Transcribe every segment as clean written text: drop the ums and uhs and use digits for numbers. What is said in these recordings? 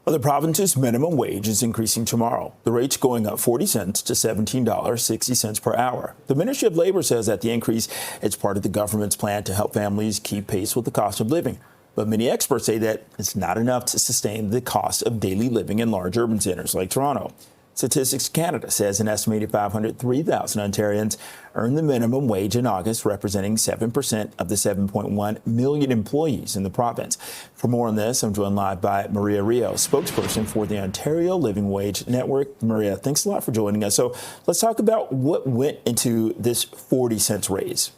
Well, the province's minimum wage is increasing tomorrow. The rate's going up 40 cents to $17.60 per hour. The Ministry of Labor says that the increase is part of the government's plan to help families keep pace with the cost of living. But many experts say that it's not enough to sustain the cost of daily living in large urban centers like Toronto. Statistics Canada says an estimated 503,000 Ontarians earned the minimum wage in August, representing 7% of the 7.1 million employees in the province. For more on this, I'm joined live by Maria Rio, spokesperson for the Ontario Living Wage Network. Maria, thanks a lot for joining us. So let's talk about what went into this 40 cents raise.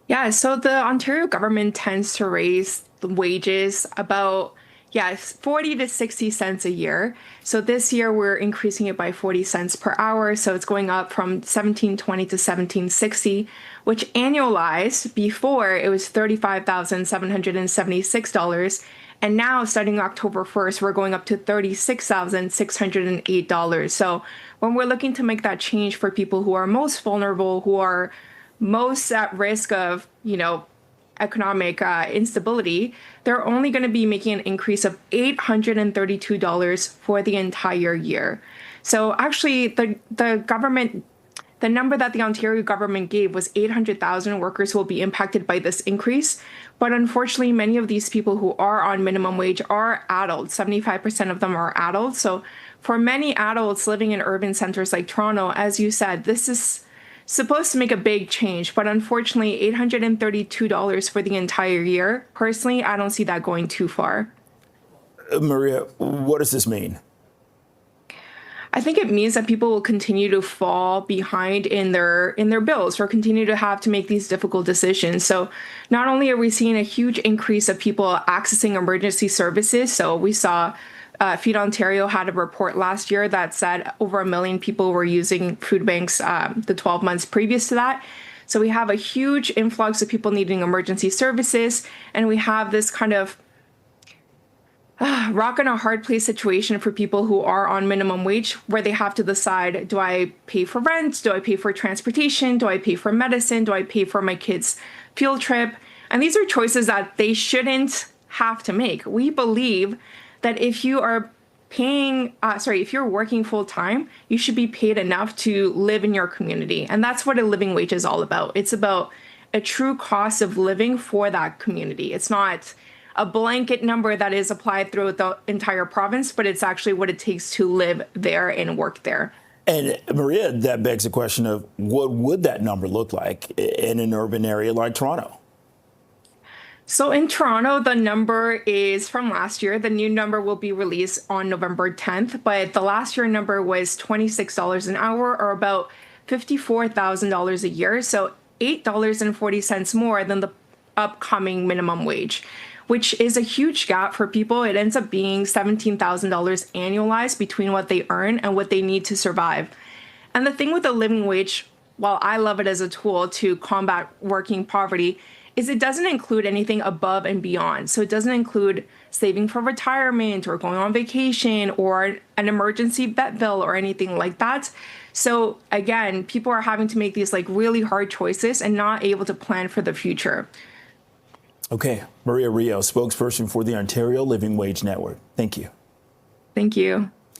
Yeah, so the Ontario government tends to raise the wages about 40 to 60 cents a year. So this year we're increasing it by 40 cents per hour. So it's going up from $17.20 to $17.60, which annualized before it was $35,776. And now starting October 1st, we're going up to $36,608. So when we're looking to make that change for people who are most vulnerable, who are most at risk of, economic instability, they're only going to be making an increase of $832 for the entire year. So actually, the government, the number that the Ontario government gave was 800,000 workers who will be impacted by this increase. But unfortunately, many of these people who are on minimum wage are adults. 75% of them are adults. So for many adults living in urban centers like Toronto, as you said, this is supposed to make a big change, but unfortunately, $832 for the entire year. Personally, I don't see that going too far. Maria, what does this mean? I think it means that people will continue to fall behind in their bills or continue to have to make these difficult decisions. So not only are we seeing a huge increase of people accessing emergency services, so we saw Feed Ontario had a report last year that said over 1 million people were using food banks the 12 months previous to that. So we have a huge influx of people needing emergency services, and we have this kind of rock and a hard place situation for people who are on minimum wage, where they have to decide, do I pay for rent? Do I pay for transportation? Do I pay for medicine? Do I pay for my kids' field trip? And these are choices that they shouldn't have to make. We believe that if you are if you're working full time, you should be paid enough to live in your community. And that's what a living wage is all about. It's about a true cost of living for that community. It's not a blanket number that is applied throughout the entire province, but it's actually what it takes to live there and work there. And Maria, that begs the question of what would that number look like in an urban area like Toronto? So in Toronto, the number is from last year. The new number will be released on November 10th, but the last year number was $26 an hour, or about $54,000 a year. So $8.40 more than the upcoming minimum wage, which is a huge gap for people. It ends up being $17,000 annualized between what they earn and what they need to survive. And the thing with the living wage, while I love it as a tool to combat working poverty, is it doesn't include anything above and beyond. So it doesn't include saving for retirement or going on vacation or an emergency vet bill or anything like that. So again, people are having to make these really hard choices and not able to plan for the future. Okay, Maria Rio, spokesperson for the Ontario Living Wage Network. Thank you. Thank you.